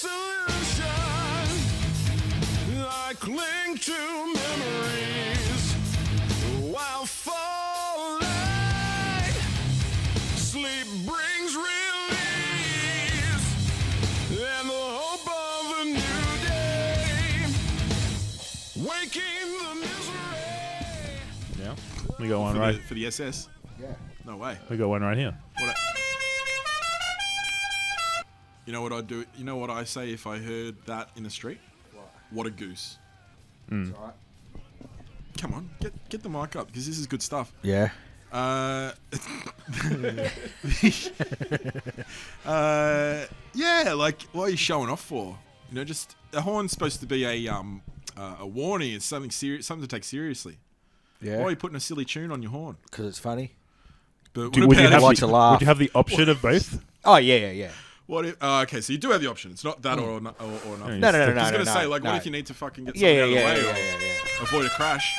solution. I cling to memories while falling. Sleep brings release and the hope of a new day. Waking the misery. Yeah. We got one right. For the SS? Yeah. No way. We got one right here. You know what I'd do? You know what I say if I heard that in the street? What a goose. It's all right. Come on, get the mic up because this is good stuff. Yeah. Yeah, like what are you showing off for? You know, just a horn's supposed to be a warning. It's something serious, something to take seriously. Yeah. Why are you putting a silly tune on your horn? Because it's funny. But Would what you, about have like if to you- laugh. would you have the option of both? Oh, yeah. what if, okay, so you do have the option. It's not that or nothing. No. I was gonna say, like, no. what if you need to fucking get Yeah, something out of the way yeah. or avoid a crash?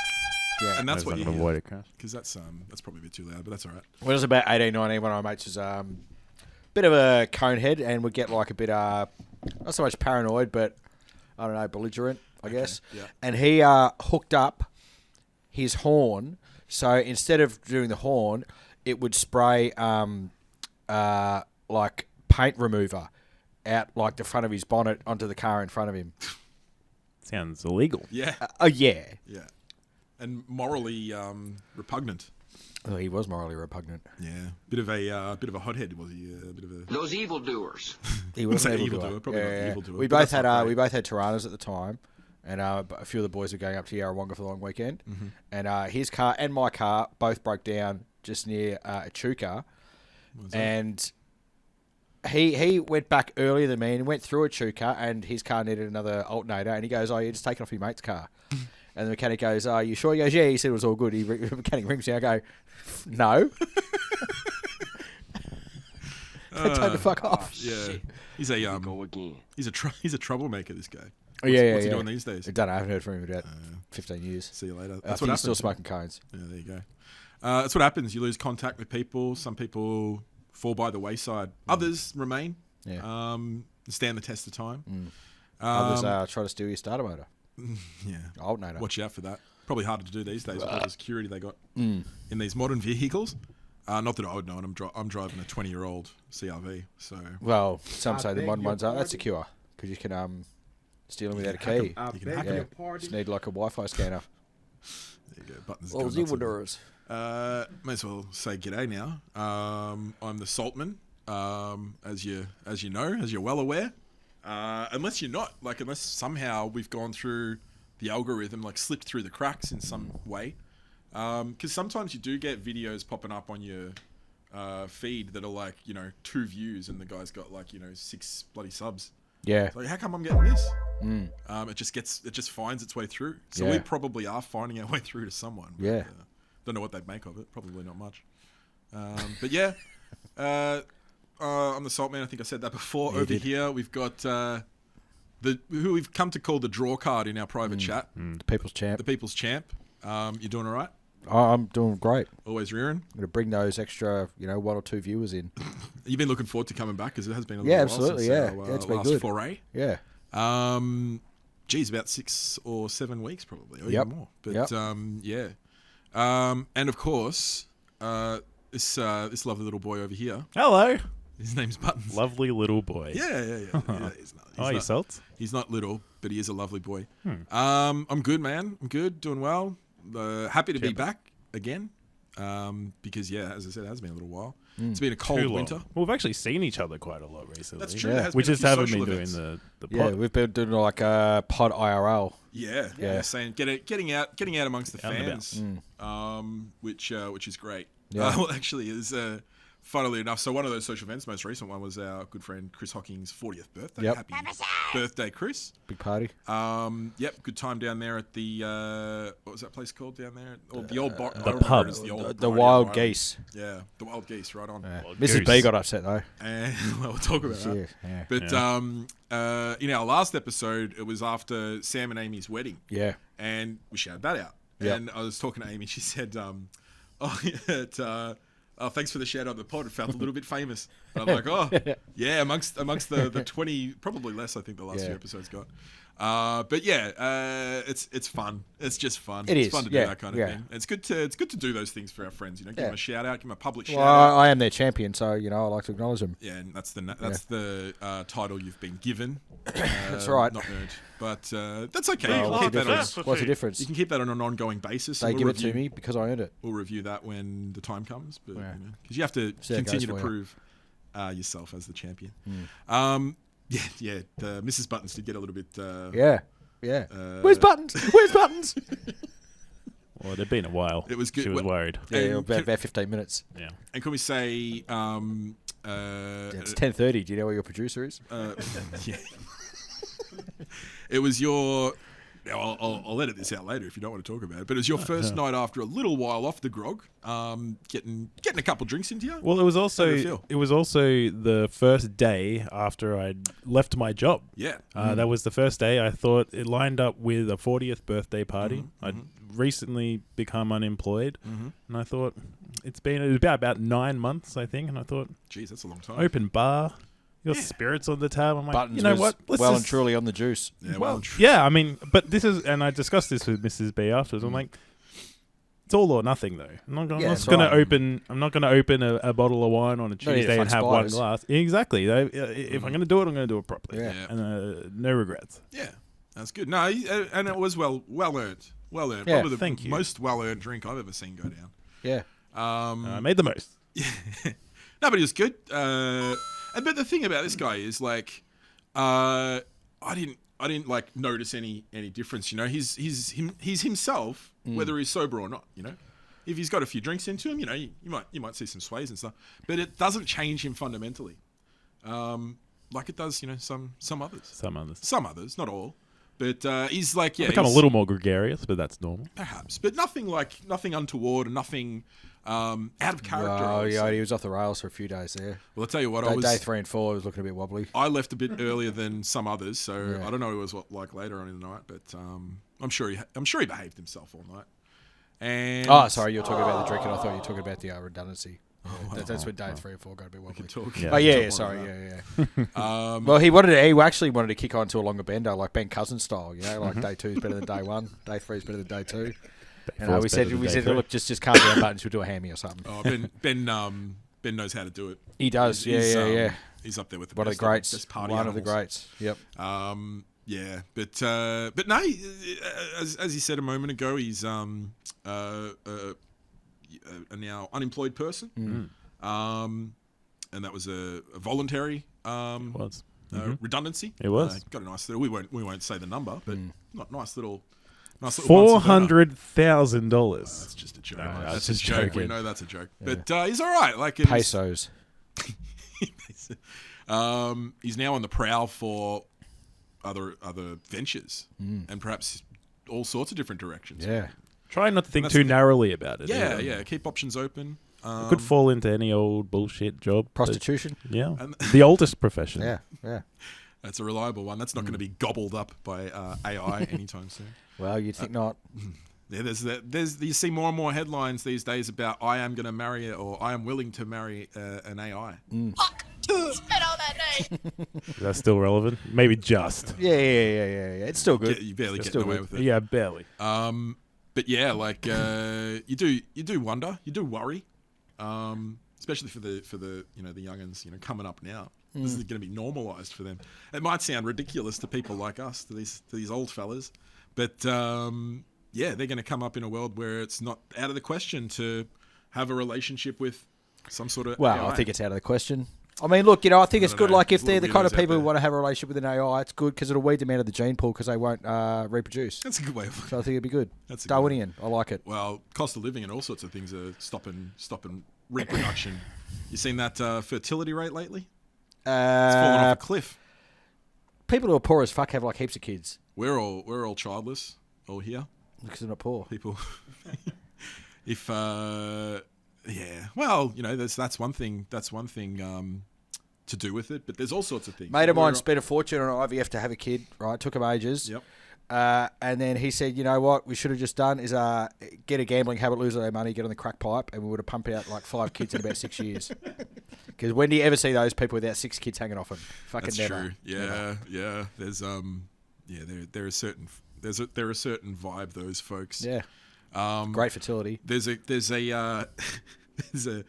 Yeah. And that's That's what not you gonna hear. avoid a crash. Because that's probably a bit too loud, but that's all right. When I was about 18, 19, one of my mates was bit of a conehead and would get like a bit, not so much paranoid, but I don't know, belligerent, I guess. yeah. And he hooked up his horn. So instead of doing the horn, it would spray like paint remover out like the front of his bonnet onto the car in front of him. Sounds illegal. Yeah, Oh, yeah. yeah, and morally repugnant. Oh, he was morally repugnant. Yeah, bit of a hothead was he? A bit of a Those evildoers. He was Say an evildoer, evildoer. probably not the evildoer, We but both that's had not great. we both had Tiranas at the time, and a few of the boys were going up to Yarrawonga for the long weekend. Mm-hmm. And his car and my car both broke down just near Echuca, and he went back earlier than me and went through Echuca, and his car needed another alternator, and he goes, "Oh, you just take it off your mate's car." And the mechanic goes, "Oh, you sure?" He goes, "Yeah." He said it was all good. The mechanic rings me. I go, "No." Turn the fuck off. yeah. He's a Go again. he's a troublemaker. This guy. Oh, yeah, What's he yeah. doing these days? I don't know. I haven't heard from him in about 15 years. See you later. I That's think what he's still happens. smoking cones. Yeah, there you go. That's what happens. You lose contact with people. Some people fall by the wayside. Others remain. Yeah. Stand the test of time. Others try to steal your starter motor. Yeah. Alternator. Watch out for that. Probably harder to do these days with all the security they got in these modern vehicles. Not that I would know it. I'm driving a 20-year-old CRV. So Well, some say the modern ones aren't that secure because you can steal them without a key. you can hack Yeah. them. Just need like a Wi-Fi scanner. There you go. Buttons. Well, going nuts on there. evildoers. May as well say g'day now. I'm the Saltman, as you know, as you're well aware. Unless you're not, like, unless somehow we've gone through the algorithm, like slipped through the cracks in some way. Because sometimes you do get videos popping up on your feed that are like, 2 views, and the guy's got like 6 bloody subs. Yeah. Like, how come I'm getting this? It just finds its way through. So Yeah. we probably are finding our way through to someone. But, Yeah. don't know what they'd make of it. Probably not much. But yeah, I'm the Salt Man. I think I said that before. Yeah, you Over did. here, we've got who we've come to call the draw card in our private chat. The people's champ. The People's Champ. You doing all right? I'm doing great. Always rearing. I'm going to bring those extra, 1 or 2 viewers in. You've been looking forward to coming back because it has been a little Yeah, while absolutely, since yeah. our, Yeah, it's been last good. foray. Yeah. Geez, about 6 or 7 weeks probably, or Yep. even more. But Yep. yeah. And of course, this lovely little boy over here. Hello. His name's Buttons. Lovely little boy. Yeah. He's not, How are you, Salts? he's not little, but he is a lovely boy. I'm good, man. I'm good, doing well. Happy to be back again. Because as I said, it has been a little while. It's been a cold Too long. winter. Well, we've actually seen each other quite a lot recently. That's true. Yeah. There has We been a just few haven't social been events. doing the Yeah, pod. we've been doing like a pod IRL. Yeah. Saying getting out amongst the Out and about. fans, which is great. Yeah. Well, actually, is funnily enough. So one of those social events, most recent one, was our good friend Chris Hocking's 40th birthday. Yep. Happy birthday, Chris. Big party. Yep, good time down there at the what was that place called down there? Or the old bar, the pub. The, old The Bridie Wild Island. Geese. Yeah, the Wild Geese, right on. Yeah. Wild Mrs. B Goose. got upset though. And we'll talk about that. Yeah. But in our last episode, it was after Sam and Amy's wedding. Yeah. And we shouted that out. Yep. And I was talking to Amy. She said, thanks for the shout out on the pod. It felt a little bit famous. And I'm like, oh, yeah, amongst the 20, probably less. I think the last Yeah. few episodes got. But yeah, it's fun. It's just fun. It it's is, fun to do yeah, that kind of yeah. thing. It's good to do those things for our friends. You know, give Yeah. them a shout out, give them a public shout Well, out. I am their champion, so I like to acknowledge them. Yeah, and that's the title you've been given. That's right. Not earned, but that's okay. Well, You can what's keep the that on- difference? What's the difference? You can keep that on an ongoing basis. They and give we'll it to me because I earned it. We'll review that when the time comes, but Yeah. because you have to See how it continue to goes for you. prove yourself as the champion. Hmm. Yeah. Mrs. Buttons did get a little bit. Yeah. Where's Buttons? Where's Buttons? Well, it'd been a while. It was good. She was Well- worried. Yeah, And about 15 minutes. Yeah. And can we say? It's 10:30. Do you know where your producer is? Yeah. It was your. I'll edit this out later if you don't want to talk about it. But it was your first night after a little while off the grog, getting a couple drinks into you. Well, it was How did it also feel? the first day after I'd left my job. Yeah. That was the first day. I thought it lined up with a 40th birthday party. I'd recently become unemployed, and I thought it was about 9 months, I think. And I thought, Jeez, that's a long time. open bar, you got spirits on the tab. I'm like, Buttons you know was what? Let's well just- and truly on the juice. Yeah, Well, and yeah, I mean, but this is, and I discussed this with Mrs. B afterwards. I'm like, it's all or nothing, though. I'm not Yeah, going that's to right. open a bottle of wine on a need Tuesday to and find have one spiders. glass. Exactly. If I'm going to do it, I'm going to do it properly. Yeah. Yeah. And no regrets. Yeah, that's good. No, and it was well earned. Well earned. Yeah, Probably the thank you. most well earned drink I've ever seen go down. Yeah. I made the most. No, but he was good. But the thing about this guy is like, I didn't like notice any difference. You know, he's himself, whether he's sober or not. You know, if he's got a few drinks into him, you know, you might see some sways and stuff, but it doesn't change him fundamentally, like it does. You know, some others. Some others. Not all. But he's like, yeah, Become a he's- little more gregarious, but that's normal. perhaps, but nothing untoward, and nothing out of character. I Oh, would yeah, say. he was off the rails for a few days there. Well, I'll tell you what, Day 3 and 4 was looking a bit wobbly. I left a bit earlier than some others, so Yeah. I don't know what it was like later on in the night, but I'm sure he behaved himself all night. And Oh, sorry, you're talking about the drinking. I thought you were talking about the redundancy. That's when day 3 and 4 got a bit wobbly. talk. Yeah. Oh yeah, talk more sorry, about yeah. Well, he actually wanted to kick on to a longer bender, like Ben Cousins style. You know, like day 2 is better than day 1, day 3 is better than day 2. You know, four's we better said than day 3. look, just calm down, Buttons. We'll do a hammy or something. Oh, Ben knows how to do it. He does, yeah. He's up there with the One of best the greats. best party One of the animals. greats. Yep. Yeah, but no, as he said a moment ago, he's a now unemployed person, and that was a voluntary Was. redundancy. It was. Got a nice little. We won't say the number, but not nice little. Nice little $400,000. That's just a joke. No, that's that's just a just joke. We joking. know that's a joke, but he's all right. Like it was- Pesos. he's now on the prowl for other ventures and perhaps all sorts of different directions. Yeah. Try not to think That's too the- narrowly about it. Yeah, either. yeah. Keep options open. Could fall into any old bullshit job. but- Prostitution. Yeah. And- The oldest profession. Yeah. That's a reliable one. That's not going to be gobbled up by AI anytime soon. Well, you'd think not. Yeah, you see more and more headlines these days about I am going to marry or I am willing to marry an AI. Spit all that name. Is that still relevant? Maybe just. Yeah. It's still good. You barely It's getting still away good. with it. Yeah, barely. But yeah, like you do wonder, you do worry, especially for the the youngins coming up now. This is going to be normalised for them. It might sound ridiculous to people like us, to these old fellas, but yeah, they're going to come up in a world where it's not out of the question to have a relationship with some sort of Well, AI. I think it's out of the question. I mean, look, I think it's don't good. know. Like, if There's they're the kind of little people weirdos who out want to have a relationship with an AI, it's good because it'll weed them out of the gene pool because they won't reproduce. that's a good way of. So I think it'd be good. That's a good Darwinian. I like it. Well, cost of living and all sorts of things are stopping reproduction. You seen that fertility rate lately? It's fallen off a cliff. People who are poor as fuck have like heaps of kids We're all childless, all here. because they're not poor. People, if yeah, well, that's one thing. That's one thing to do with it. But there's all sorts of things. Mate of We're- mine spent a fortune on IVF to have a kid. Right, took him ages. Yep. And then he said, you know what, we should have just done is get a gambling habit, lose all our money, get on the crack pipe, and we would have pumped out like 5 kids in about 6 years. Because when do you ever see those people without 6 kids hanging off them? Fucking That's never. true. Yeah, Never. yeah. There's there are certain vibe those folks. Yeah. Great fertility. There's a there's a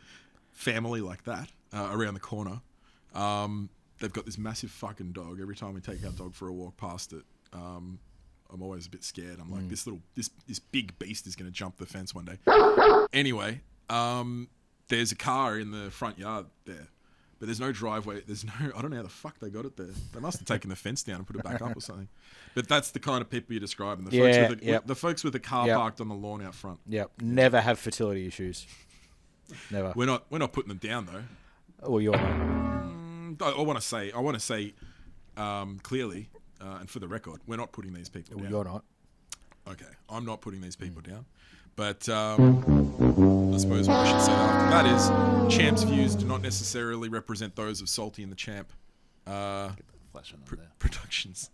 family like that around the corner. They've got this massive fucking dog. Every time we take our dog for a walk past it, I'm always a bit scared. I'm like, this big beast is going to jump the fence one day. Anyway, there's a car in the front yard there, but there's no driveway. I don't know how the fuck they got it there. They must have taken the fence down and put it back up or something. But that's the kind of people you're describing. The folks with the car parked on the lawn out front. Yep. Never have fertility issues. Never. We're not putting them down though. Well, you're not. I want to say clearly, and for the record, we're not putting these people Well, down. you're not. Okay, I'm not putting these people down. But I suppose what I should say after that is Champ's views do not necessarily represent those of Salty and the Champ Productions.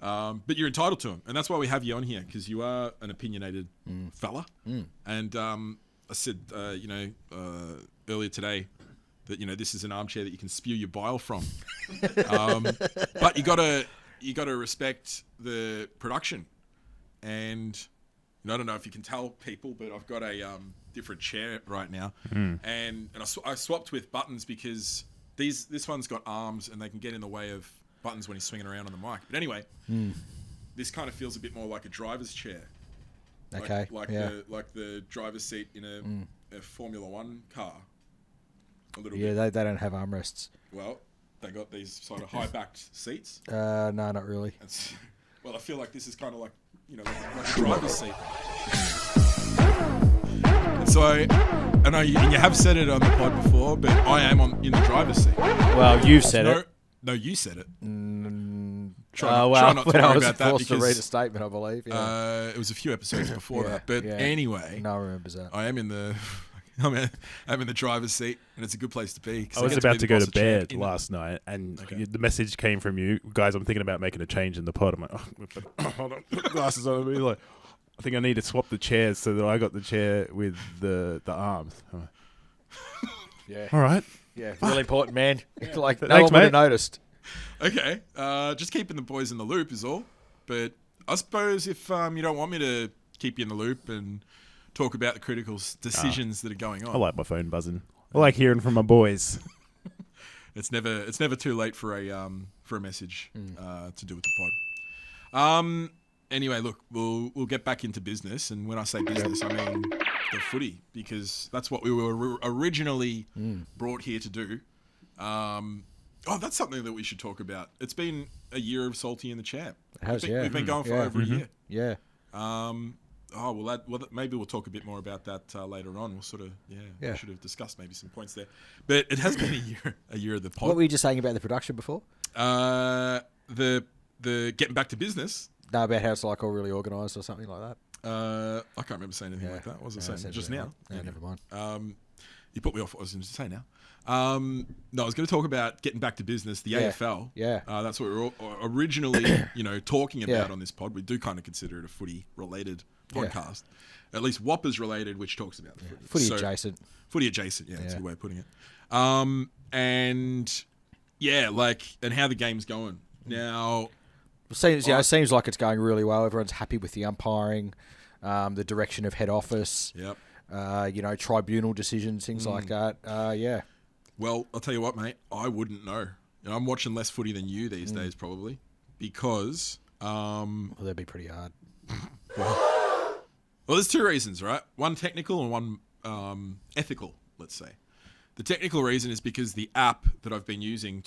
But you're entitled to them. And that's why we have you on here, because you are an opinionated fella. And I said, earlier today that, this is an armchair that you can spew your bile from. But you gotta respect the production. And I don't know if you can tell people, but I've got a different chair right now, and I swapped with buttons because this one's got arms and they can get in the way of buttons when he's swinging around on the mic. But anyway, this kind of feels a bit more like a driver's chair. Okay. Like the driver's seat in a Formula One car. A little bit. Yeah, they don't have armrests. Well, they got these sort of high-backed seats. No, not really. Well, I feel like this is kind of like like a driver's seat. So, and you have said it on the pod before, but I am in the driver's seat. Well, you've said it. No, you said it. Try not to worry I was about that forced to read a because statement, I believe. Yeah. it was a few episodes before Yeah, that. But yeah. anyway, No one remembers that. I am in the I'm in the driver's seat, and it's a good place to be. 'Cause I was get about be to the go boss to of Champ bed in- last night, and Okay. the message came from you guys. I'm thinking about making a change in the pod. I'm like, hold on, put the glasses on. Me like, I think I need to swap the chairs so that I got the chair with the arms. I'm like, Yeah. all right, Yeah, really important, man. Like, no Thanks, one would have mate. noticed. Okay, just keeping the boys in the loop is all. But I suppose if you don't want me to keep you in the loop and talk about the critical decisions that are going on, I like my phone buzzing. I like hearing from my boys. it's never too late for a message to do with the pod. Anyway, look, we'll get back into business, and when I say business, I mean the footy, because that's what we were originally brought here to do. That's something that we should talk about. It's been a year of Salty and the Champ. It has, yeah. We've been going for Yeah. over a year. Yeah. Maybe we'll talk a bit more about that later on. We'll sort of, Yeah. we should have discussed maybe some points there. But it has been a year of the pod. What were you just saying about the production before? The getting back to business. No, about how it's like all really organised or something like that. I can't remember saying anything like that. What was I saying? said Just that now? right. No, never mind. You put me off what I was going to say now. No, I was going to talk about getting back to business, the Yeah. AFL. Yeah. That's what we were originally, talking about Yeah. on this pod. We do kind of consider it a footy-related podcast. At least Whoppers related, which talks about the footy. Footy So- adjacent. Footy adjacent, yeah, that's a Yeah. good way of putting it. And how the game's going. Now, Seems like it's going really well. Everyone's happy with the umpiring, the direction of head office, yep. tribunal decisions, things like that. Yeah. Well, I'll tell you what, mate. I wouldn't know. I'm watching less footy than you these days, probably, because Well, that'd be pretty hard. well, there's two reasons, right? One technical and one ethical. Let's say the technical reason is because the app that I've been using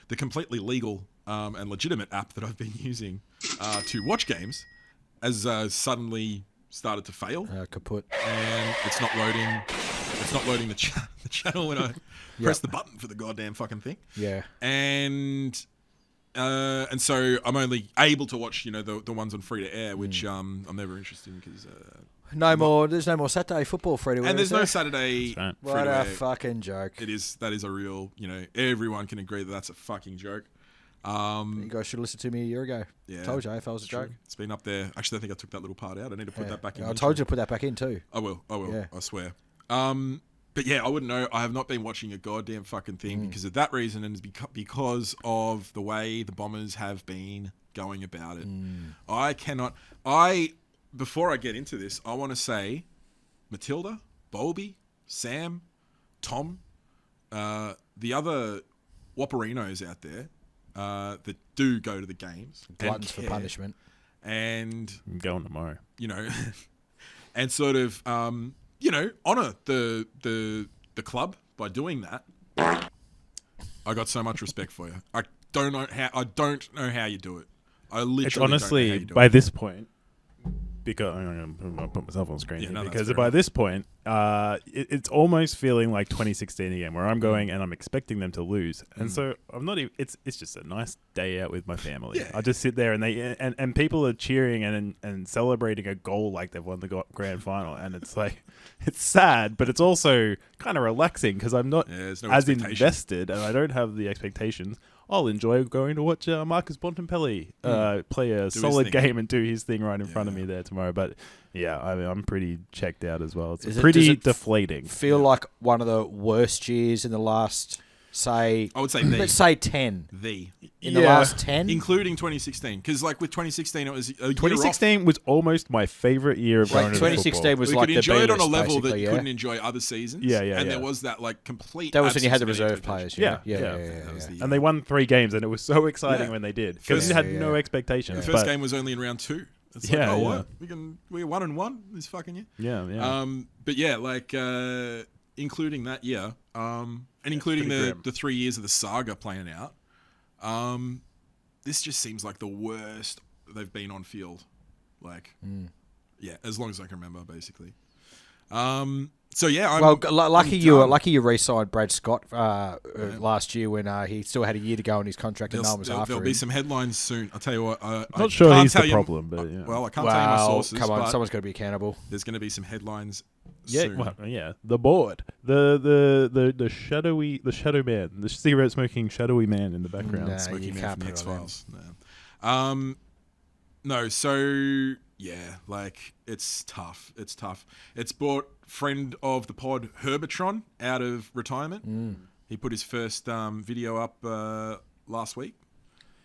the completely legal and legitimate app that I've been using to watch games has suddenly started to fail. Kaput. And it's not loading. It's not loading the channel when I press the button for the goddamn fucking thing. Yeah. And so I'm only able to watch, the ones on free to air, which I'm never interested in because. There's no more Saturday football free to wear. And there's is no there? Saturday. Right. free What to a air. fucking joke. That is a real. Everyone can agree that that's a fucking joke. You guys should have listened to me a year ago. Yeah, Told you AFL was a true. joke. It's been up there. Actually, I think I took that little part out. I need to put that back in. I the told intro. you to put that back in too. I will. Yeah. I swear. But yeah, I wouldn't know. I have not been watching a goddamn fucking thing because of that reason, and because of the way the Bombers have been going about it. I cannot. Before I get into this, I want to say, Matilda, Bowlby, Sam, Tom, the other Wapperinos out there that do go to the games, and Gluttons for care, punishment. and I'm going tomorrow. you know, and sort of, honor the club by doing that. I got so much respect for you. I don't know how you do it. I literally It's don't know how honestly, you do by it. this point, because I'm going to put myself on screen Yeah, here, no, that's because fair by enough. this point, it's almost feeling like 2016 again, where I'm going and I'm expecting them to lose, and so I'm not even. It's just a nice day out with my family. Yeah. I just sit there and people are cheering and celebrating a goal like they've won the grand final, and it's like it's sad, but it's also kind of relaxing because I'm not Yeah, there's no as expectation. invested, and I don't have the expectations. I'll enjoy going to watch Marcus Bontempelli play a solid thing. game and do his thing right in front of me there tomorrow. But yeah, I'm pretty checked out as well. It's Does pretty it deflating. Feel like one of the worst years in the last, say, I would say let's say 10. In the Yeah. last 10? including 2016, because like with 2016, it was a year off. 2016 was almost my favorite year of going to 2016 football. was We like could the enjoy it on a B-list, level that basically, you yeah. couldn't enjoy other seasons. Yeah, And yeah. there was that like complete. That was when you had the absence of any reserve players. expectation. Yeah, Yeah. That was the year. And they won 3 games, and it was so exciting Yeah. when they did because First- you had Yeah, no yeah. expectations. The first but- game was only in round 2. It's Yeah, like, oh, yeah. what? We're 1-1 this fucking year. Yeah. But yeah, like including that year, and including pretty the grim. 3 years of the saga playing out, this just seems like the worst they've been on field. Like, yeah, as long as I can remember, basically. So yeah, I'm Well, lucky you done. lucky you re-signed Brad Scott last year when he still had a year to go on his contract and no one was after There'll him. be some headlines soon. I'll tell you what. Not sure can't he's the tell you- problem, but yeah. Well, I can't tell you my Well, sources. come on, but someone's got to be accountable. there's going to be some headlines. Yeah, soon. well, yeah. The board, the shadow man, the cigarette smoking shadowy man in the background. Nah. Smoky you Man can't from the put it on X-Files. No. No, so yeah, like it's tough. It's tough. It's brought friend of the pod Herbatron out of retirement. He put his first video up last week.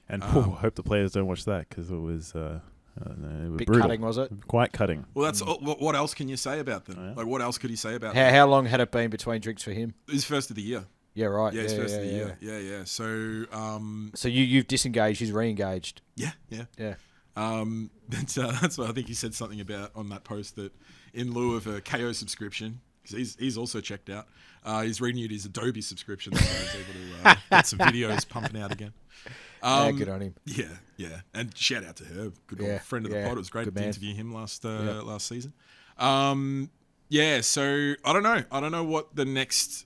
And I hope the players don't watch that because it was it was Bit brutal. cutting, was it? Quite cutting. Well, that's what else can you say about them? yeah. Like, what else could he say about How, them? how long had it been between drinks for him? His first of the year. Yeah, right. Yeah, his first of the yeah. year. Yeah. So, So you've disengaged, he's re-engaged. yeah. Yeah. That's what I think he said something about on that post that in lieu of a KO subscription, because he's also checked out, he's renewed his Adobe subscription so he's able to get some videos pumping out again. Yeah, good on him. Yeah. And shout out to her, good Yeah, old friend of the yeah, pod. It was great good to man. interview him last season. Yeah, so I don't know. I don't know what the next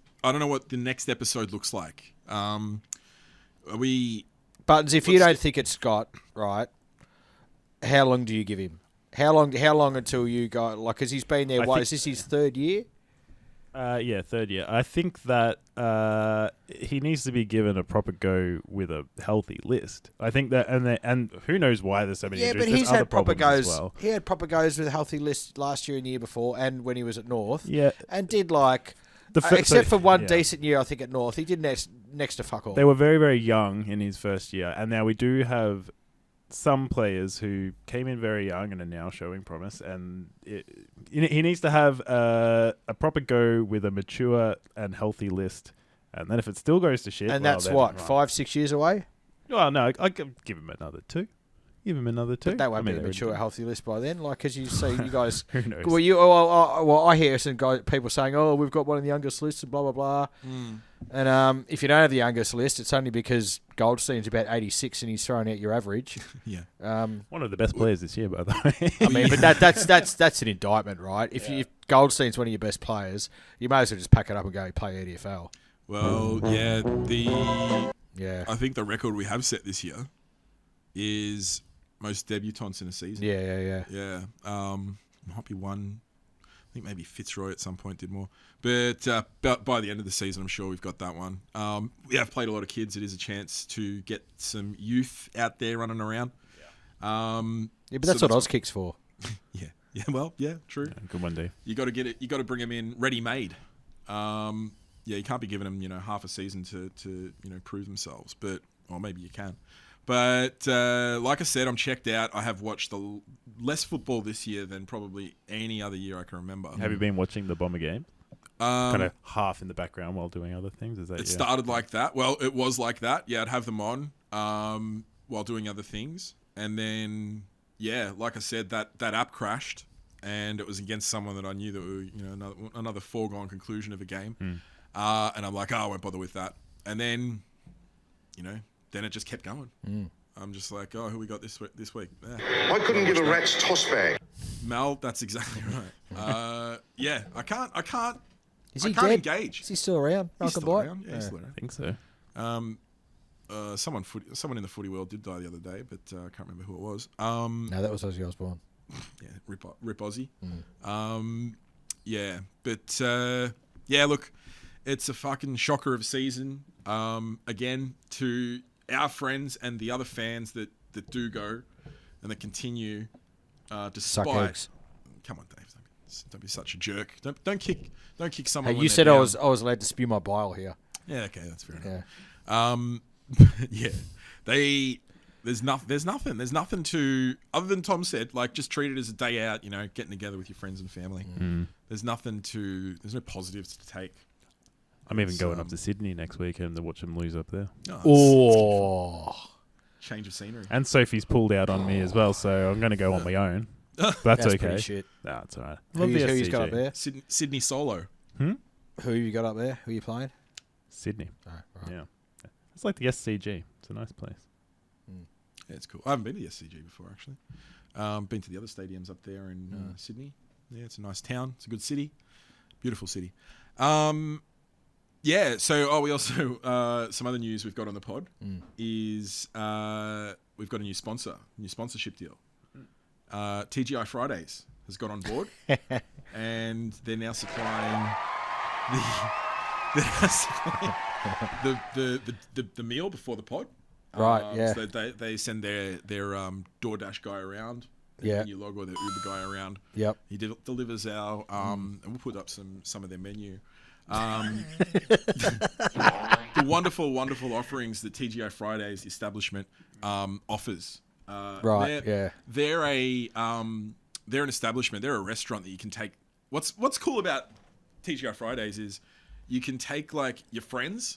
episode looks like. Are we? Buttons, if you What's don't think it's Scott, right, how long do you give him? How long until you go, like, because he's been there, I what, think- is this his third year? Yeah, third year. I think that he needs to be given a proper go with a healthy list. I think that, and who knows why there's so many Yeah, injuries. but There's he's other had proper problems goes. as well. He had proper goes with a healthy list last year and the year before, and when he was at North. Yeah. and did like, The except for one yeah. decent year, I think at North, he did next to fuck all. They were very, very young in his first year, and now we do have some players who came in very young and are now showing promise. And he needs to have a proper go with a mature and healthy list. And then if it still goes to shit, and well, that's then, what, right. 5-6 years away. Well, no, I could give him another 2. Give him another 2. But that won't I mean, be a they're mature, already- healthy list by then. Like, as you see, you guys. Who knows? Well, I hear some guys, people saying, "Oh, we've got one of the youngest lists," and blah blah blah. And if you don't have the youngest list, it's only because Goldstein's about 86 and he's throwing out your average. Yeah. One of the best players this year, by the way. I mean, but that's an indictment, right? If Goldstein's one of your best players, you may as well just pack it up and go play EDFL. Well, yeah. Yeah, I think the record we have set this year is most debutants in a season. yeah. Yeah. Might be one think maybe Fitzroy at some point did more. But by the end of the season, I'm sure we've got that one. We have played a lot of kids. It is a chance to get some youth out there running around. Yeah, but that's what Auskick's for. Yeah. Yeah, well, yeah, true. Yeah, good one, Dave. You got to get it. You got to bring them in ready-made. Yeah, you can't be giving them, half a season to prove themselves. Or maybe you can. But like I said, I'm checked out. I have watched less football this year than probably any other year I can remember. Have you been watching the Bomber game? Kind of half in the background while doing other things? Is that It started like that. Well, it was like that. Yeah, I'd have them on while doing other things. And then, yeah, like I said, that app crashed. And it was against someone that I knew that were, another foregone conclusion of a game. And I'm like, I won't bother with that. And then, then it just kept going. I'm just like, who we got this week? I couldn't give a rat's toss bag. Mel, that's exactly right. Yeah, I can't. Is he I can't dead? engage. Is he still around? He's Malcolm still Boyd? around. Yeah, he's still around. I think so. Someone in the footy world did die the other day, but I can't remember who it was. No, that was Ozzy Osbourne. Yeah, rip Aussie. Yeah, but yeah, look, it's a fucking shocker of a season. Again, to our friends and the other fans that do go and that continue, Suck despite. eggs. Come on, Dave. Don't be such a jerk. Don't kick someone. Hey, when you they're said down. I was allowed to spew my bile here. Yeah, okay, that's fair enough. Yeah. Yeah, there's nothing to, other than Tom said, like, just treat it as a day out, getting together with your friends and family. There's no positives to take. I'm even going up to Sydney next weekend to watch them lose up there. Oh. Change of scenery. And Sophie's pulled out on me as well, so I'm going to go on my own. But that's okay. Pretty shit. No, it's all right. Who you got up there? Sydney solo. Who you got up there? Who you playing? Sydney. Oh, right. Yeah. It's like the SCG. It's a nice place. Yeah, it's cool. I haven't been to the SCG before, actually. Been to the other stadiums up there in Sydney. Yeah, it's a nice town. It's a good city. Beautiful city. Yeah, so we also, some other news we've got on the pod is we've got a new sponsorship deal. TGI Fridays has got on board and they're now supplying the meal before the pod. Right, yeah. So they send their DoorDash guy around, Yeah. menu log, or their Uber guy around. Yep. He delivers our and we'll put up some of their menu. The wonderful offerings that TGI Fridays establishment offers. Right, yeah. They're an establishment. They're a restaurant that you can take. What's cool about TGI Fridays is you can take like your friends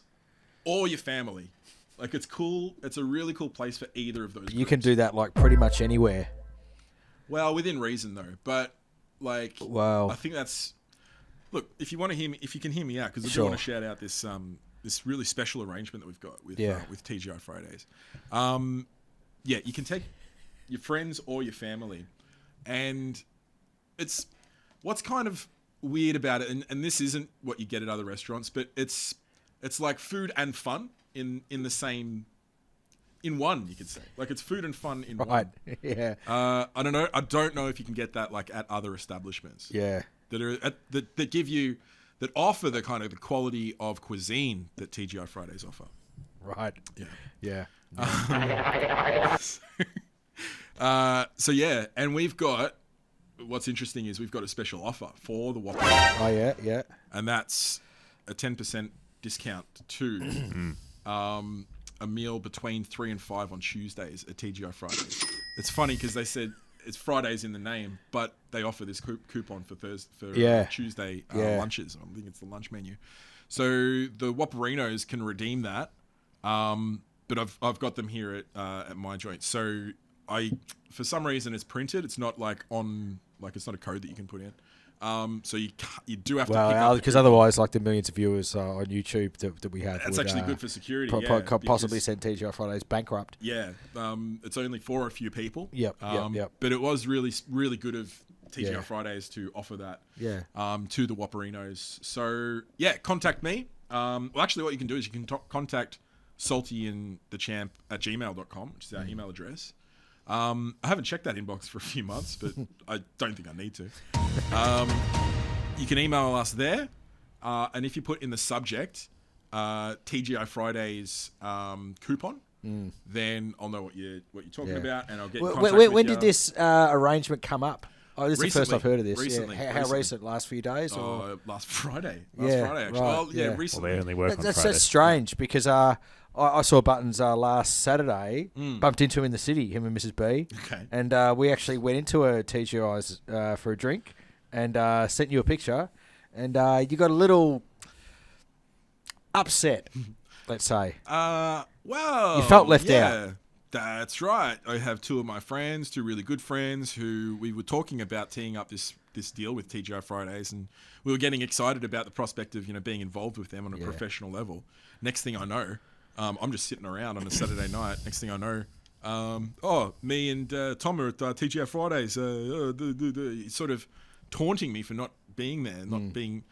or your family. Like, it's cool. It's a really cool place for either of those. You can groups. do that like pretty much anywhere. Well, within reason though. But like, Wow. I think that's. Look, if you want to hear me, if you can hear me out, because I do Sure. want to shout out this this really special arrangement that we've got with TGI Fridays. Yeah, you can take your friends or your family, and it's what's kind of weird about it, and this isn't what you get at other restaurants, but it's like food and fun in the same. In one, you could say, like, it's food and fun in Right. one. Yeah. I don't know. I don't know if you can get that like at other establishments. Yeah. That give you, that offer the kind of the quality of cuisine that TGI Fridays offer. Right. Yeah. Yeah. So yeah, and we've got, what's interesting is we've got a special offer for the Whopper, Oh yeah. Yeah. and that's a 10% discount to a meal between 3 and 5 on Tuesdays at TGI Fridays. It's funny because they said it's Fridays in the name, but they offer this coupon for Tuesday Yeah. lunches. I think it's the lunch menu. So the Whopperinos can redeem that, but I've got them here at my joint. So for some reason it's printed. It's not like it's not a code that you can put in. So you do have to pick Well, up because otherwise, like the millions of viewers on YouTube that we have, That's would, actually good for security. possibly because- send TGI Fridays bankrupt. Yeah, it's only for a few people. Yep, yep. But it was really, really good of TGI Yeah. Fridays to offer that. Yeah. To the Whopperinos. So yeah, contact me. Well, actually, what you can do is you can contact Salty and the Champ at gmail.com, which is our email address. I haven't checked that inbox for a few months, but I don't think I need to. you can email us there, and if you put in the subject TGI Fridays coupon, then I'll know what you're talking about, and I'll get in contact with When you. did this arrangement come up? Oh, this is the first Recently. I've heard of this. Recently. Yeah. How recent? Last few days? Or? Last Friday. Yeah, Friday, actually. right, Oh, yeah, yeah. Well, recently. they only work on That's Friday. strange because I saw Buttons last Saturday, bumped into him in the city, him and Mrs. B. Okay. And we actually went into a TGI's for a drink and sent you a picture. And you got a little upset, let's say. Well, You felt left yeah, that's right. I have two of my friends, two really good friends, who we were talking about teeing up this deal with TGI Fridays, and we were getting excited about the prospect of being involved with them on a professional level. Next thing I know, I'm just sitting around on a Saturday night. Next thing I know, me and Tom are at TGI Fridays, sort of taunting me for not being there, not being.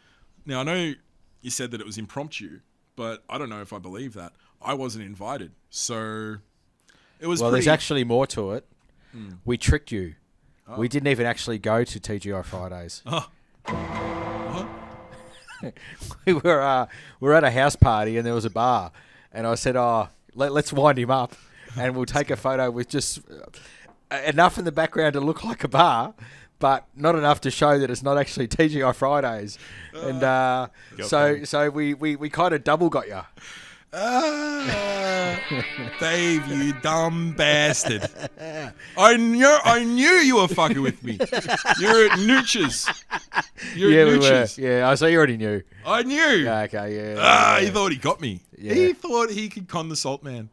Now I know you said that it was impromptu, but I don't know if I believe that. I wasn't invited, so it was. Well, pretty, there's actually more to it. We tricked you. We didn't even actually go to TGI Fridays. Oh. We were at a house party and there was a bar, and I said, let's wind him up, and we'll take a photo with just enough in the background to look like a bar, but not enough to show that it's not actually TGI Fridays. And so we kind of double got you. Dave, you dumb bastard! I knew you were fucking with me. You're at Nooch's. You're at We were. Nooch's. Yeah, I so you already knew. I knew. Yeah, okay, yeah. He thought he got me. Yeah. He thought he could con the Salt Man.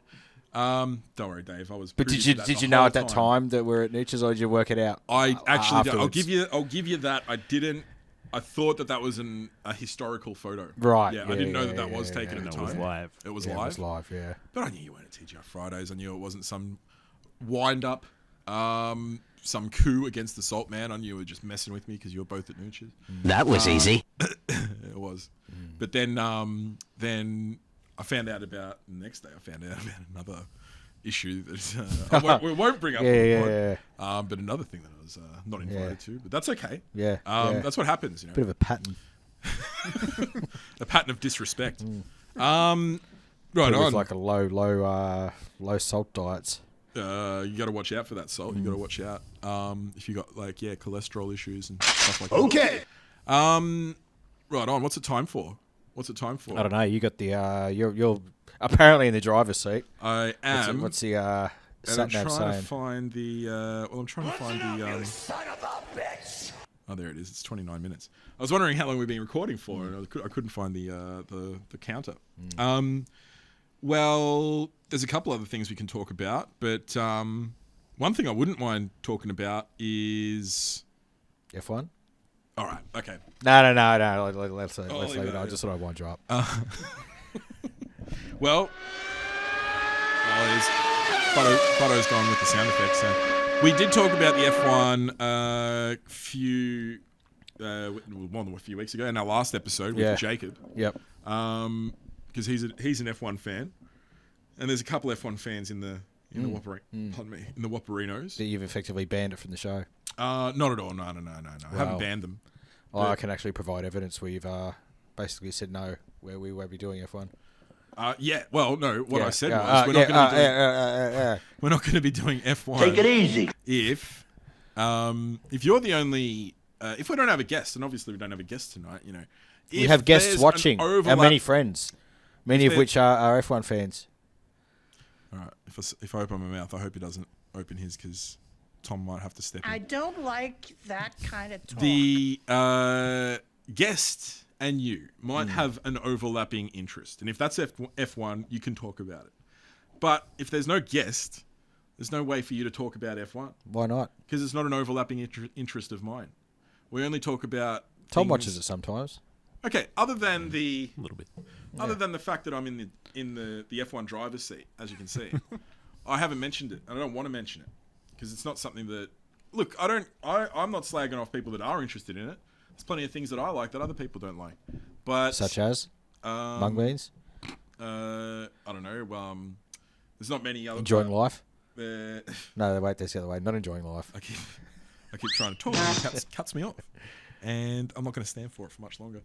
Don't worry, Dave. I was. But privy did you to that did the you know whole at that time that we're at Nietzsche's, or did you work it out? I actually. I'll afterwards? give you that. I didn't. I thought that was a historical photo. Right, Yeah. I yeah, didn't know yeah, that was yeah, taken yeah. at the And it time. was live. It was Yeah, live. it was live, yeah. But I knew you weren't at TGI Fridays. I knew it wasn't some wind up, some coup against the Salt Man. I knew you were just messing with me because you were both at Nooch's. That was easy. It was. But then I found out about the next day. I found out about another issue that we won't bring up. Yeah, on the yeah, pod. But another thing that I was not invited to. But that's okay. Yeah, yeah. That's what happens. Bit of a pattern. A pattern of disrespect. Right With on. like a low salt diets. You got to watch out for that salt. You got to watch out if you got cholesterol issues and stuff like that. Okay. Right on. What's it time for? I don't know. You got the you're apparently in the driver's seat. I am. What's the and I'm sat nav trying to saying? find the. I'm trying to find the. Oh, there it is. It's 29 minutes. I was wondering how long we've been recording for, and I couldn't find the counter. Well, there's a couple other things we can talk about, but one thing I wouldn't mind talking about is. F1. All right. Okay. No. Let's leave leave it. it, I yeah. just thought I'd wind you up. Well, Butto's gone with the sound effects. So we did talk about the F1 more than a few weeks ago in our last episode with Yeah. Jacob, Yep. because he's an F1 fan, and there's a couple F1 fans in the Wapperinos. That you've effectively banned it from the show. Not at all. No. I haven't banned them. I can actually provide evidence where you've basically said no, where we won't be doing F1. Yeah. Well, no. What Yeah, I said yeah, was we're not going to be doing. yeah. We're not going to be doing F1. Take it easy. If you're the only, if we don't have a guest, and obviously we don't have a guest tonight, We if have guests there's an watching, and overlap- many friends, many of there- which are F1 fans. All right, if I open my mouth, I hope he doesn't open his because Tom might have to step in. I don't like that kind of talk. The guest and you might have an overlapping interest, and if that's F1, you can talk about it. But if there's no guest, there's no way for you to talk about F1 Why not? because it's not an overlapping interest of mine. We only talk about Tom things- watches it sometimes. Okay, other than A little bit. the fact that I'm in the F1 driver's seat, as you can see, I haven't mentioned it, and I don't want to mention it because it's not something that. Look, I'm not slagging off people that are interested in it. There's plenty of things that I like that other people don't like, but Such as mung beans, I don't know. There's not many other. enjoying life. Uh, No, wait, that's the other way. Not enjoying life. I keep trying to talk, and he cuts me off. and I'm not going to stand for it for much longer.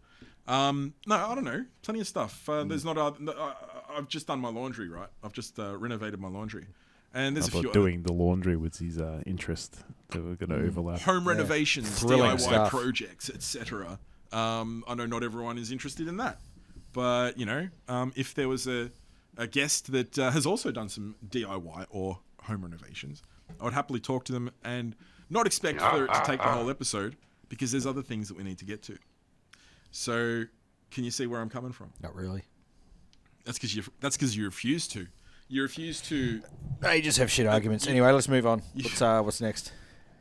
No, I don't know. Plenty of stuff. There's not. I've just done my laundry, right? I've just renovated my laundry, and there's I a few thought doing the laundry was his interest that we're going to overlap. home renovations, Thrilling DIY stuff. projects, etc. I know not everyone is interested in that, but you know, if there was a guest that has also done some DIY or home renovations, I would happily talk to them and not expect for it to take the whole episode because there's other things that we need to get to. So, can you see where I'm coming from? Not really. That's because you refuse to. You refuse to. They just have shit arguments. Anyway, let's move on. What's next?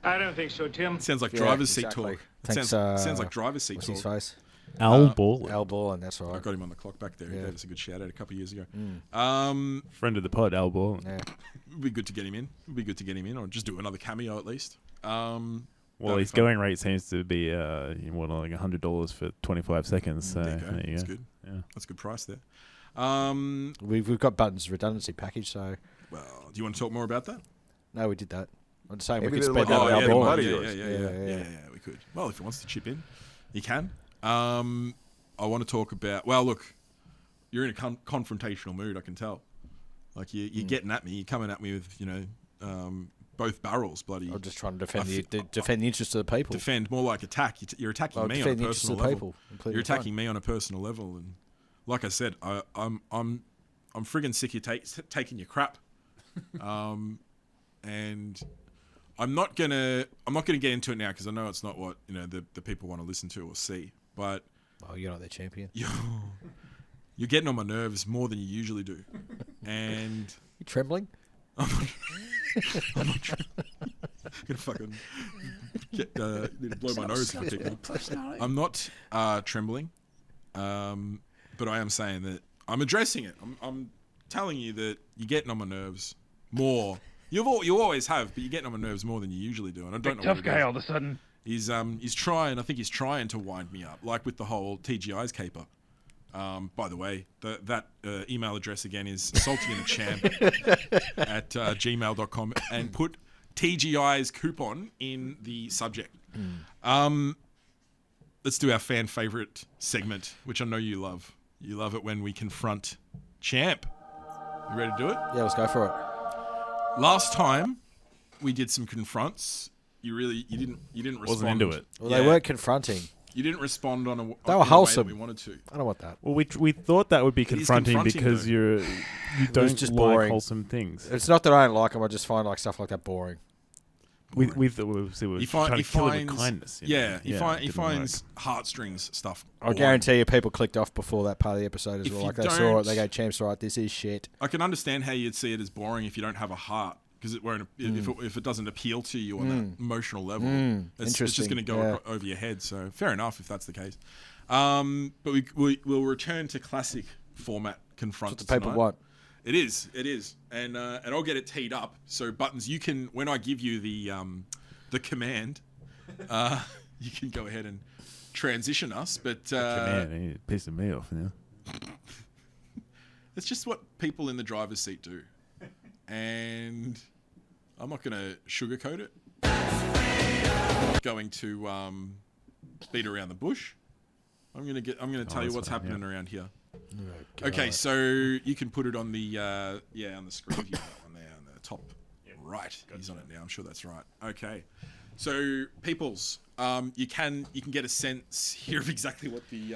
I don't think so, Tim. Sounds like Yeah, driver's seat exactly. talk. Thanks, Sounds like driver's seat What's talk. his face? Al Ball, Al Ball, and that's I right. got him on the clock back there. He Yeah. gave us a good shout out a couple of years ago. friend of the pod, Al Ball. Yeah. It'd be good to get him in. or just do another cameo at least. Well, That'd be his fun. going rate seems to be like $100 for 25 seconds. So There you go. there you That's go. good. Yeah. That's a good price there. We've got Buttons redundancy package, so Well, do you want to talk more about that? no, we did that. I'm saying Maybe we could they're spend looking that at on the Al Ball. money. Yeah, we could. Well, if he wants to chip in, he can. I want to talk about. Well, look, you're in a confrontational mood. I can tell. Like you're getting at me. You're coming at me with both barrels, bloody. I'm just trying to defend the interests of the people. Defend more like attack. You're attacking Well, me on a defend the interests personal of the level. people. Completely You're attacking fine. me on a personal level, and like I said, I'm friggin' sick of taking your crap, and I'm not gonna get into it now because I know it's not what the people want to listen to or see. But Oh, you're not their champion. you're getting on my nerves more than you usually do, and You trembling? I'm gonna fucking need to blow my nose. If I take that. I'm not trembling, but I am saying that I'm addressing it. I'm telling you that you're getting on my nerves more. You always have, but you're getting on my nerves more than you usually do, and I don't know Tough what it guy is. all of a sudden. He's trying. I think he's trying to wind me up, like with the whole TGI's caper. By the way, that email address again is saltyandachamp at gmail.com and put TGI's coupon in the subject. Let's do our fan favorite segment, which I know you love. You love it when we confront Champ. You ready to do it? Yeah, let's go for it. Last time we did some confronts. You didn't respond. Wasn't into it. Well, they weren't confronting. You didn't respond on a. They were in a way that wholesome. we wanted to. I don't want that. Well, we thought that would be is confronting confronting, because though. you don't just like boring. wholesome things. It's not that I don't like them. I just find like stuff like that boring. We thought we were trying to kill it with kindness. you know? He it didn't finds heartstrings stuff. I boring. guarantee you, people clicked off before that part of the episode as If well. you Like they saw it, don't- they go, "Champs, right? This is shit." I can understand how you'd see it as boring if you don't have a heart, because it won't. If it doesn't appeal to you on that emotional level, it's just Interesting, going to go yeah. over your head. So fair enough if that's the case. But we'll return to classic format confronts. That's what the people tonight. want. It is, and I'll get it teed up. So Buttons, you can when I give you the command, you can go ahead and transition us. But Man, it pissing me off now. it's just what people in the driver's seat do, and I'm not going to sugarcoat it. I'm not going to beat around the bush. I'm going to tell you that's what's fine, happening around here. Okay, so you can put it on the on the screen. If you got one there on the top right. He's on it now. I'm sure that's right. Okay, so peoples, you can get a sense here of exactly what the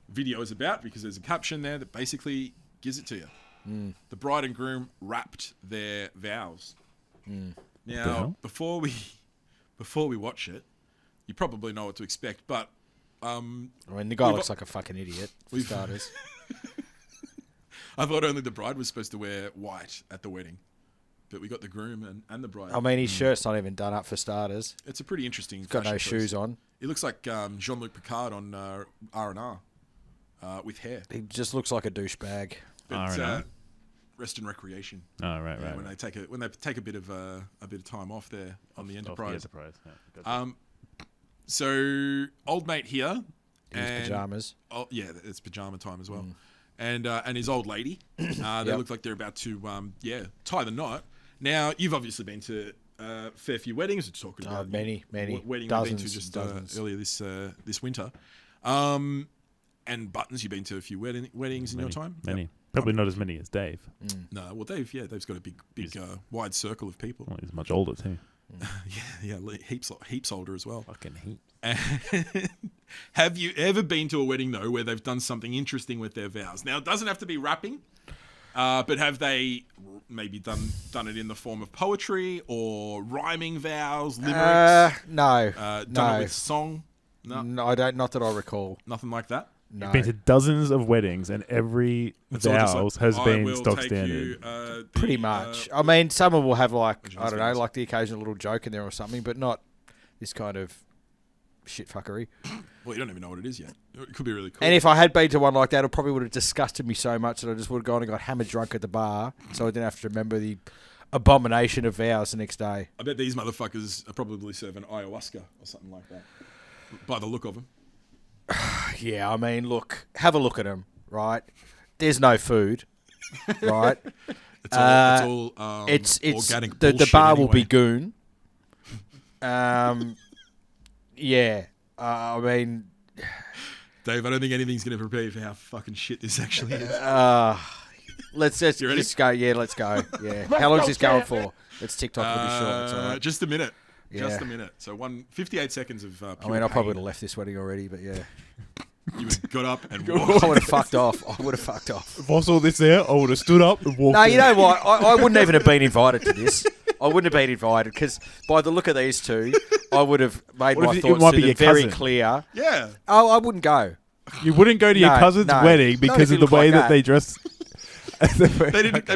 video is about because there's a caption there that basically gives it to you. The bride and groom wrapped their vows. Now, hell? before we watch it, you probably know what to expect, but. I mean, the guy looks like a fucking idiot, for we've- starters. I thought only the bride was supposed to wear white at the wedding, but we got the groom and the bride. I mean, his shirt's not even done up for starters. It's a pretty interesting. He's got no fashion choice. shoes on. He looks like Jean-Luc Picard on R&R with hair. He just looks like a douchebag. But, R&R? rest and recreation. Oh, right. When they take a bit of time off there on the Off Enterprise. the Enterprise. Yeah, gotcha. So old mate here. In his and- pajamas. Oh yeah, it's pajama time as well. And his old lady. They Yep. look like they're about to tie the knot. Now you've obviously been to fair few weddings. We're talking about many. wedding Dozens we've been to just dozens. earlier this winter. And Buttons, you've been to a few weddings in your time. Many. Yep. Probably not as many as Dave. No, well, Dave's got a big, wide circle of people. Well, he's much older too. Yeah, heaps older as well. Fucking heat. And have you ever been to a wedding though where they've done something interesting with their vows? Now, it doesn't have to be rapping, but have they maybe done it in the form of poetry or rhyming vows, limericks? No. Done it with song? No, I don't. Not that I recall. Nothing like that. No. Been to dozens of weddings, and every It's all just vows like, has "I been will stock take standard. you, Pretty much. I mean, some of them will have like, I don't know, goodness. like the occasional little joke in there or something, but not this kind of shit fuckery. Well, you don't even know what it is yet. It could be really cool. And if I had been to one like that, it probably would have disgusted me so much that I just would have gone and got hammered drunk at the bar, so I didn't have to remember the abomination of vows the next day. I bet these motherfuckers are probably serving ayahuasca or something like that, by the look of them. Yeah, I mean, look, have a look at them, right? There's no food, right? It's all It's organic the bullshit bar will be anyway. goon. Yeah, I mean, Dave, I don't think anything's going to prepare you for how fucking shit this actually is. let's just You ready? go. Yeah, let's go. Yeah, how long is this going for? It's TikTok. It'll be short. It's all right. Just a minute. Just Yeah. a minute. So 58 seconds of I pure mean, I probably pain. would have left this wedding already, but yeah, You would have got up and I walked. would have fucked off. I would have fucked off. If I saw this there, I would have stood up and walked. No, you know what? I wouldn't even have been invited to this. I wouldn't have been invited because by the look of these two, I would have made What my if it thoughts might to be them your very cousin? clear. Yeah. Oh, I wouldn't go. You wouldn't go to your No, cousin's no. wedding Not because if of you the way look like that that. they dress. They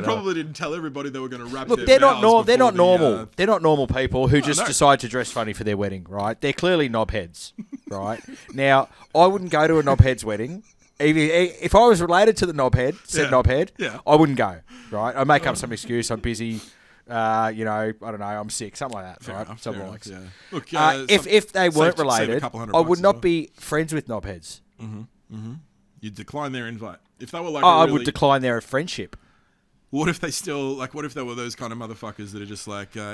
probably didn't tell everybody they were going to wrap Look, their they're not vows they're not before the, normal. They're not normal people who just no. decide to dress funny for their wedding, right? They're clearly knobheads, right? Now, I wouldn't go to a knobhead's wedding. If I was related to the knobhead, Yeah. knobhead, Yeah. I wouldn't go, right? I'd make up some excuse. I'm busy. I don't know. I'm sick. Something like that, Fair right? enough, Something fair like enough, that. yeah. Look, If they weren't save a related, couple hundred I bucks would as not well. be friends with knobheads. You'd decline their invite. If they were like, I really, would decline their friendship. what if they still like? What if they were those kind of motherfuckers that are just like they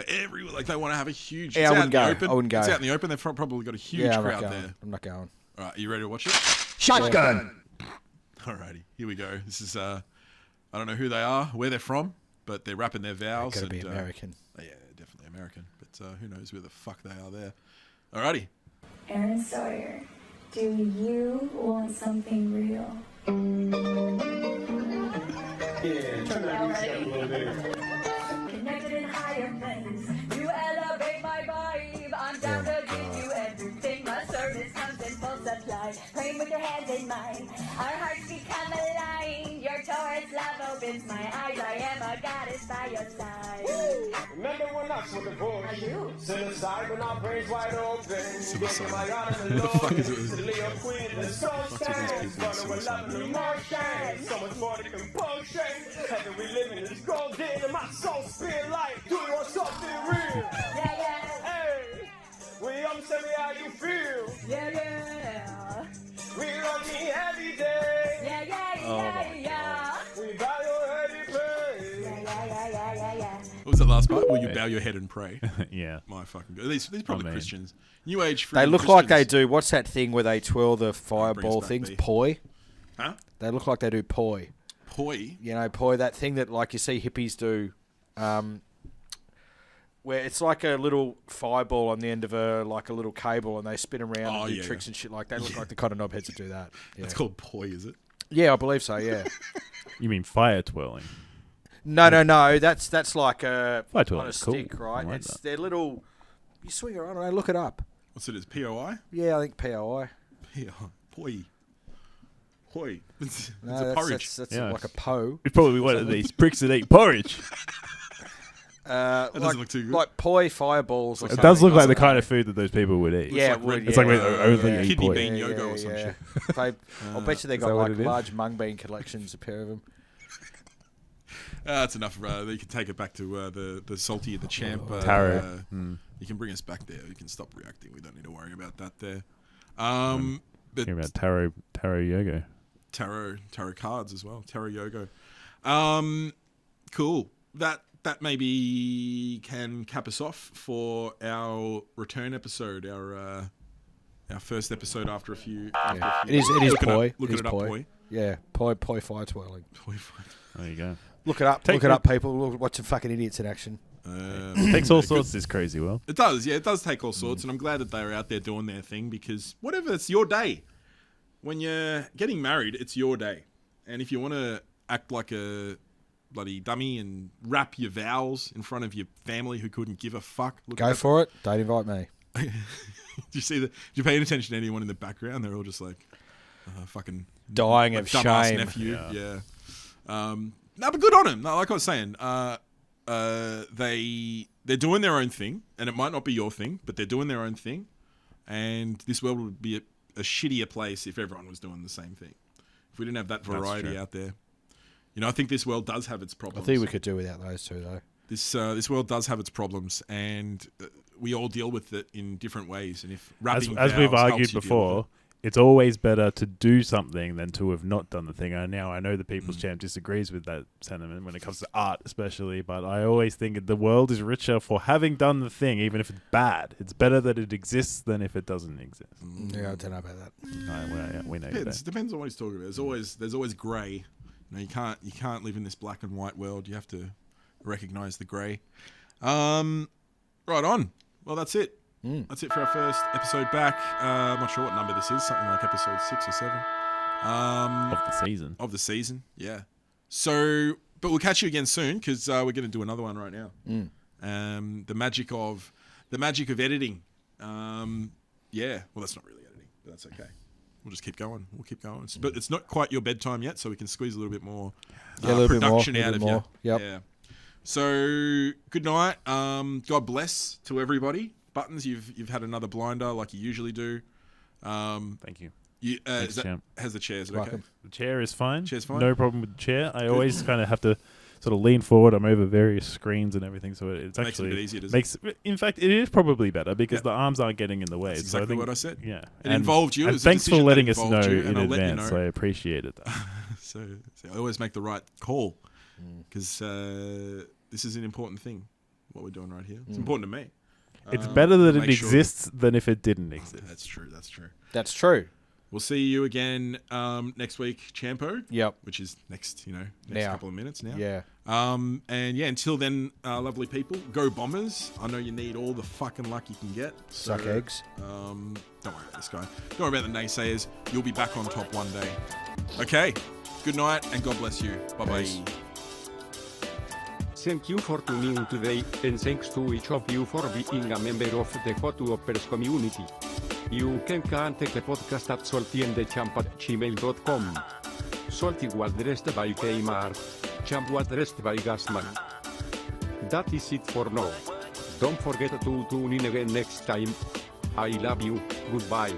want to have a huge? Yeah, it's I out wouldn't in go. the open. I wouldn't go. It's out in the open. They've probably got a huge Yeah, I'm not crowd going. there. I'm not going. All right, you ready to watch it? Shotgun. Alrighty, here we go. This is I don't know who they are, where they're from, but they're rapping their vows. Got to be and, American. Yeah, definitely American. But who knows where the fuck they are there? Alrighty. Aaron Sawyer, do you want something real? Connected in higher planes, you elevate my vibe. I'm down to give you everything. My service comes in full supply. Playing with your hands in mine. Our hearts become aligned. Your Taurus love opens my eyes. I am a goddess by your side. Remember when I was the boy? I do. Suicide when our brains wide open. Suicide. My God, Who the fuck is it? Leo Queen, the soul What's with these stands. people with Burning with suicide? love and emotion. So much more to compulsion. Heaven we live in is golden. And my soul spin like, do you want something real? Yeah, yeah. Hey, tell me how you feel. Yeah, yeah. We run me every day. Yeah, yeah, yeah, yeah. We buy your heavy pay. Yeah, yeah, yeah, yeah, yeah, yeah. What was that last part? Will you bow your head and pray? Yeah. My fucking God. These probably man. Christians. New Age They freaking look like they Christians. do. What's that thing where they twirl the bring us fireball back, things? B. Poi. Huh? They look like they do poi. Poi? You know, poi. That thing that like you see hippies do, where it's like a little fireball on the end of a little cable, and they spin around and do yeah, tricks yeah. and shit like that. They look like the kind of knobheads that do that. Yeah. It's called poi, is it? Yeah, I believe so. Yeah. You mean fire twirling? No. That's like a Fire twirling on a is cool. stick, right? I like It's that. their little. You swing around. I don't know. Look it up. What's it? Is POI? Yeah, I think POI. Poi. Poi. It's No, a that's, porridge. That's Yeah. like a po. It's probably one of these pricks that eat porridge. doesn't look too good. Like poi fireballs. Or It something. does look like Doesn't the kind of food that those people would eat. Yeah, like it would. red- It's like yeah, when only yeah, eat Kidney poi. bean yoga or some shit. I'll bet you they Is got that what like it is? large mung bean collections, a pair of them. That's enough. You can take it back to the salty, the champ. Taro. You can bring us back there. You can stop reacting. We don't need to worry about that there. But Hear about tarot yoga. tarot cards as well. Tarot yoga. Cool. that maybe can cap us off for our return episode, our first episode after a few. It is poi. Looking it up, poi. Yeah, poi fire twirling. There you go. Look it up. Take Look it up, people. Look, watch some fucking idiots in action. Takes all sorts this crazy world. It does, yeah. It does take all sorts, and I'm glad that they're out there doing their thing because whatever, it's your day. When you're getting married, it's your day, and if you want to act like a bloody dummy and rap your vows in front of your family who couldn't give a fuck, Go for it. Don't invite me. Do you see that? You paying attention to anyone in the background? They're all just like fucking Dying like of dumbass shame. nephew. Yeah. No, but good on him. No, like I was saying, they're doing their own thing, and it might not be your thing, but they're doing their own thing. And this world would be a shittier place if everyone was doing the same thing. If we didn't have that variety out there, you know, I think this world does have its I problems. think we could do without those two, though. This world does have its problems, and we all deal with it in different ways. And if rapping As vows we've helps argued you deal with before, it's always better to do something than to have not done the thing. And now I know the People's Champ disagrees with that sentiment when it comes to art, especially. But I always think the world is richer for having done the thing, even if it's bad. It's better that it exists than if it doesn't exist. Yeah, I don't know about that. We know it depends on what he's talking about. There's always grey. You know, you can't live in this black and white world. You have to recognize the grey. Right on. Well, that's it. That's it for our first episode back. I'm not sure what number this is. Something like episode 6 or 7. Of the season. Yeah. So, but we'll catch you again soon because we're going to do another one right now. The magic of editing. Yeah. Well, that's not really editing, but that's okay. We'll just keep going. We'll keep going. But it's not quite your bedtime yet, so we can squeeze a little bit more production out of you. Yep. Yeah. So good night. God bless to everybody. Buttons, you've had another blinder like you usually do. Thank you. How's the chair? Is it okay? The chair is fine. Chair's fine? No problem with the chair. I always kind of have to sort of lean forward. I'm over various screens and everything, so it's Makes actually it a bit easier, doesn't it? in fact, it is probably better because the arms aren't getting in the way. That's So exactly I think, what I said. Yeah, It involved you. It And was a thanks for decision that letting us know involved you, in and I'll let you advance. know. I appreciate it. So I always make the right call because this is an important thing. What we're doing right here. It's important to me. It's better that it make sure exists than if it didn't exist. That's true. That's true. That's true. We'll see you again next week, Champo. Yep. Which is next Now. couple of minutes now. Yeah. And yeah, until then, lovely people, go Bombers. I know you need all the fucking luck you can get. So, Suck eggs. Don't worry about this guy. Don't worry about the naysayers. You'll be back on top one day. Okay. Good night and God bless you. Bye bye. Thank you for tuning in today, and thanks to each of you for being a member of the Photohoppers community. You can contact the podcast at saltyandthechamp@gmail.com. Salty was dressed by Kmart. Champ was dressed by Gasman. That is it for now. Don't forget to tune in again next time. I love you. Goodbye.